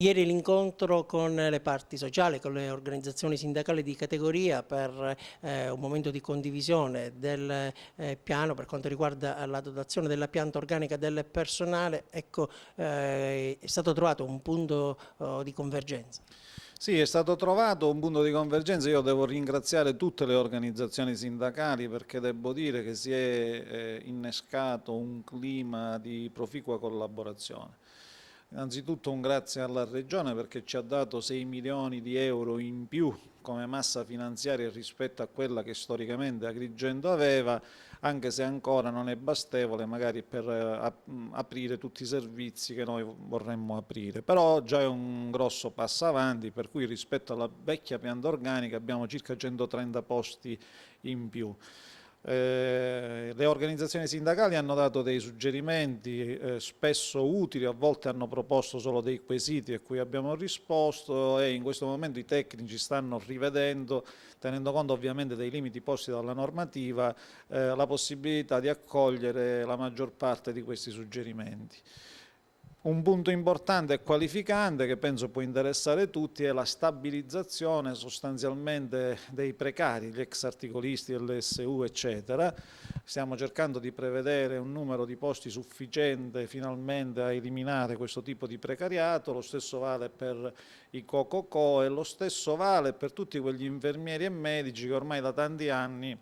Ieri l'incontro con le parti sociali, con le organizzazioni sindacali di categoria per un momento di condivisione del piano per quanto riguarda la dotazione della pianta organica del personale, ecco, è stato trovato un punto di convergenza. Sì, è stato trovato un punto di convergenza. Io devo ringraziare tutte le organizzazioni sindacali perché devo dire che si è innescato un clima di proficua collaborazione. Innanzitutto un grazie alla Regione perché ci ha dato 6 milioni di euro in più come massa finanziaria rispetto a quella che storicamente Agrigento aveva, anche se ancora non è bastevole magari per aprire tutti i servizi che noi vorremmo aprire. Però già è un grosso passo avanti, per cui rispetto alla vecchia pianta organica abbiamo circa 130 posti in più. Le organizzazioni sindacali hanno dato dei suggerimenti spesso utili, a volte hanno proposto solo dei quesiti a cui abbiamo risposto e in questo momento i tecnici stanno rivedendo, tenendo conto ovviamente dei limiti posti dalla normativa, la possibilità di accogliere la maggior parte di questi suggerimenti. Un punto importante e qualificante che penso può interessare tutti è la stabilizzazione sostanzialmente dei precari, gli ex articolisti, l'SU eccetera. Stiamo cercando di prevedere un numero di posti sufficiente finalmente a eliminare questo tipo di precariato, lo stesso vale per i co-co-co e lo stesso vale per tutti quegli infermieri e medici che ormai da tanti anni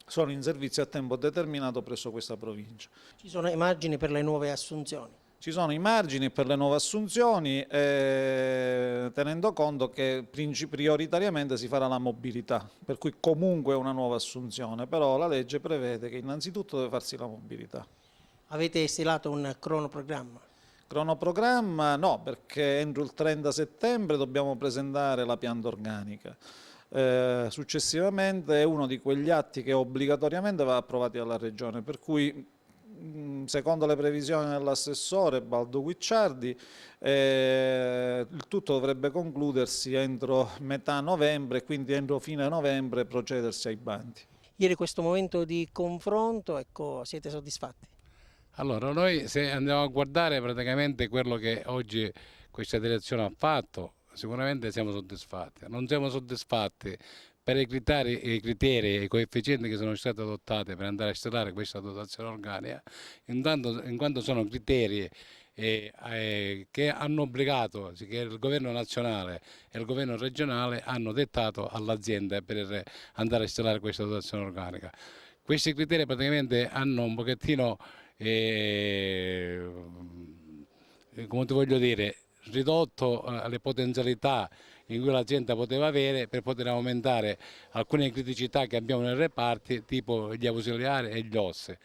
sono in servizio a tempo determinato presso questa provincia. Ci sono i margini per le nuove assunzioni. Ci sono i margini per le nuove assunzioni, tenendo conto che prioritariamente si farà la mobilità, per cui comunque è una nuova assunzione, però la legge prevede che innanzitutto deve farsi la mobilità. Avete stilato un cronoprogramma? Cronoprogramma no, perché entro il 30 settembre dobbiamo presentare la pianta organica. Successivamente è uno di quegli atti che obbligatoriamente va approvati dalla Regione, per cui secondo le previsioni dell'assessore Baldo Guicciardi, il tutto dovrebbe concludersi entro metà novembre e quindi entro fine novembre procedersi ai bandi. Ieri questo momento di confronto, ecco, siete soddisfatti? Allora, noi se andiamo a guardare praticamente quello che oggi questa direzione ha fatto, sicuramente siamo soddisfatti. Non siamo soddisfatti per i criteri e i coefficienti che sono stati adottati per andare a stilare questa dotazione organica, in quanto sono criteri che hanno obbligato, che il governo nazionale e il governo regionale hanno dettato all'azienda per andare a stilare questa dotazione organica. Questi criteri praticamente hanno un pochettino come ti voglio dire, ridotto le potenzialità in cui l'azienda poteva avere per poter aumentare alcune criticità che abbiamo nei reparti, tipo gli ausiliari e gli OSS.